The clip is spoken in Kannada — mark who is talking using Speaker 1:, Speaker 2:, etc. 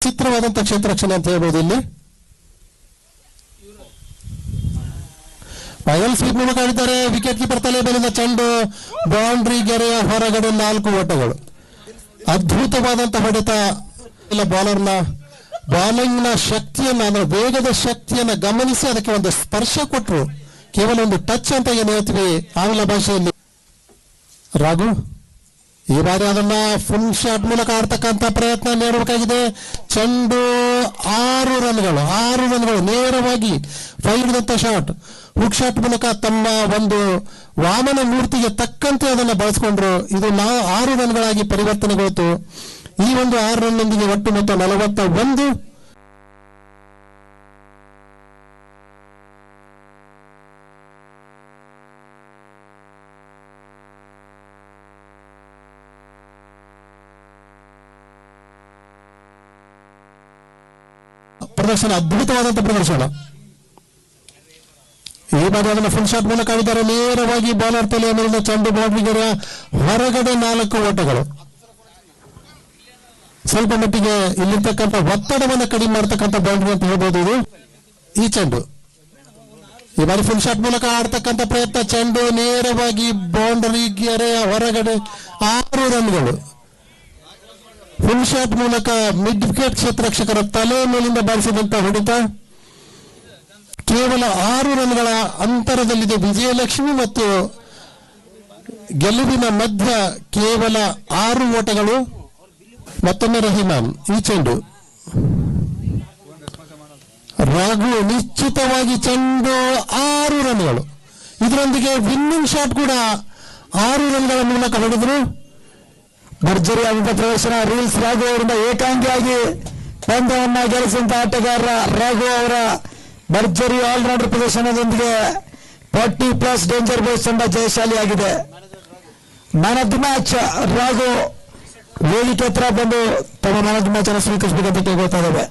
Speaker 1: ವಿಚಿತ್ರವಾದಂತಹ ಕ್ಷೇತ್ರ ರಕ್ಷಣೆ ಅಂತ ಹೇಳ್ಬೋದು. ಇಲ್ಲಿ ಫೈನಲ್ ಸ್ವೀಪ್ ಮೂಲಕ ಆಡಿದ್ದಾರೆ. ವಿಕೆಟ್ ಕೀಪರ್ ತಲೆ ಮೇಲಿನ ಚೆಂಡು ಬೌಂಡ್ರಿ ಗೆರೆಯ ಹೊರಗಡೆ 4 ಓಟಗಳು. ಅದ್ಭುತವಾದಂತಹ ಹೊಡೆತ. ಇಲ್ಲ ಬಾಲರ್ನ ಬಾಲಿಂಗ್ ನ ಶಕ್ತಿಯನ್ನ ಅಂದ್ರೆ ವೇಗದ ಶಕ್ತಿಯನ್ನ ಗಮನಿಸಿ ಅದಕ್ಕೆ ಒಂದು ಸ್ಪರ್ಶ ಕೊಟ್ಟರು. ಕೇವಲ ಒಂದು ಟಚ್ ಅಂತ ಏನು ಹೇಳ್ತೀವಿ ಆಂಗ್ಲ ಭಾಷೆಯಲ್ಲಿ. ರಾಘು ಈ ಬಾರಿ ಅದನ್ನ ಫುಲ್ ಶಾಟ್ ಮೂಲಕ ಆಡ್ತಕ್ಕಂಥ ಪ್ರಯತ್ನ ನೀಡಬೇಕಾಗಿದೆ. ಚೆಂಡು 6 ರನ್ಗಳು ನೇರವಾಗಿ ಫೈರ್ದಂತ ಶಾಟ್. ಹುಕ್ ಶಾಟ್ ಮೂಲಕ ತಮ್ಮ ಒಂದು ವಾಮನ ಮೂರ್ತಿಗೆ ತಕ್ಕಂತೆ ಅದನ್ನು ಬಳಸಿಕೊಂಡ್ರು. ಇದು 6 ರನ್ಗಳಾಗಿ ಪರಿವರ್ತನೆಗೊಳ್ತು. ಈ ಒಂದು 6 ರನ್ನೊಂದಿಗೆ ಒಟ್ಟು ಮೊತ್ತ 41. ಪ್ರದರ್ಶನ ಅದ್ಭುತವಾದಂತಹ ಪ್ರದರ್ಶನ. ಈ ಬಾರಿ ಅದನ್ನು ಫುಲ್ ಶಾಟ್ ಮೂಲಕ ಆಡಿದ್ದಾರೆ. ನೇರವಾಗಿ ಬಾಲರ್ ತಲೆಯ ಮೇಲಿನ ಚೆಂಡು ಬೌಂಡ್ರಿಗೆ ಹೊರಗಡೆ 4 ಓಟಗಳು. ಸ್ವಲ್ಪ ಮಟ್ಟಿಗೆ ಇಲ್ಲಿರ್ತಕ್ಕಂಥ ಒತ್ತಡವನ್ನು ಕಡಿಮೆ ಮಾಡತಕ್ಕಂಥ ಬೌಂಡ್ರಿ ಅಂತ ಹೇಳ್ಬೋದು. ಇದು ಈ ಚೆಂಡು ಈ ಬಾರಿ ಫುಲ್ ಶಾಟ್ ಮೂಲಕ ಆಡ್ತಕ್ಕಂಥ ಪ್ರಯತ್ನ. ಚೆಂಡು ನೇರವಾಗಿ ಬೌಂಡರಿ ಗೆರೆಯ ಹೊರಗಡೆ 6 ರನ್ಗಳು. ಫುಲ್ ಶಾಟ್ ಮೂಲಕ ಮಿಡ್ ವಿಕೆಟ್ ಕ್ಷೇತ್ರರಕ್ಷಕರ ತಲೆ ಮೇಲಿಂದ ಬಾರಿಸಿದಂತ ಹೊಡೆತ. ಕೇವಲ 6 ರನ್ಗಳ ಅಂತರದಲ್ಲಿದೆ ವಿಜಯಲಕ್ಷ್ಮಿ ಮತ್ತು ಗೆಲುವಿನ ಮಧ್ಯ ಕೇವಲ 6 ಓಟಗಳು. ಮತ್ತೊಮ್ಮೆ ರಹಿಮಾನ್. ಈ ಚೆಂಡು ರಾಘು ನಿಶ್ಚಿತವಾಗಿ ಚೆಂಡು 6 ರನ್ಗಳು. ಇದರೊಂದಿಗೆ ವಿನ್ನಿಂಗ್ ಶಾಟ್ ಕೂಡ 6 ರನ್ಗಳ ಮೂಲಕ ಹೊಡೆದರು. ಭರ್ಜರಿ ಆದಂತಹ ಪ್ರದರ್ಶನ. ರೀಲ್ಸ್ ರಾಘು ಅವರಿಂದ ಏಕಾಂಗಿಯಾಗಿ ಪಂದ್ಯವನ್ನ ಗೆಲ್ಲಿಸಿದಂತ ಆಟಗಾರ ರಾಘು ಅವರ ಭರ್ಜರಿ ಆಲ್ರೌಂಡರ್ ಪ್ರದರ್ಶನದೊಂದಿಗೆ 40+ ಡೇಂಜರ್ ಬಾಯ್ಸ್ ತಂಡ ಜಯಶಾಲಿಯಾಗಿದೆ. Man of the match Raghu ವೇದಿಕೆ ಹತ್ರ ಬಂದು ತಮ್ಮ ಮ್ಯಾನ್ ಆಫ್ ದಿ ಮ್ಯಾಚ್ ಅನ್ನು ಸ್ವೀಕರಿಸಬೇಕಂತ ಕೇಳ್ಕೊಳ್ತಾ ಇದ್ದೇವೆ.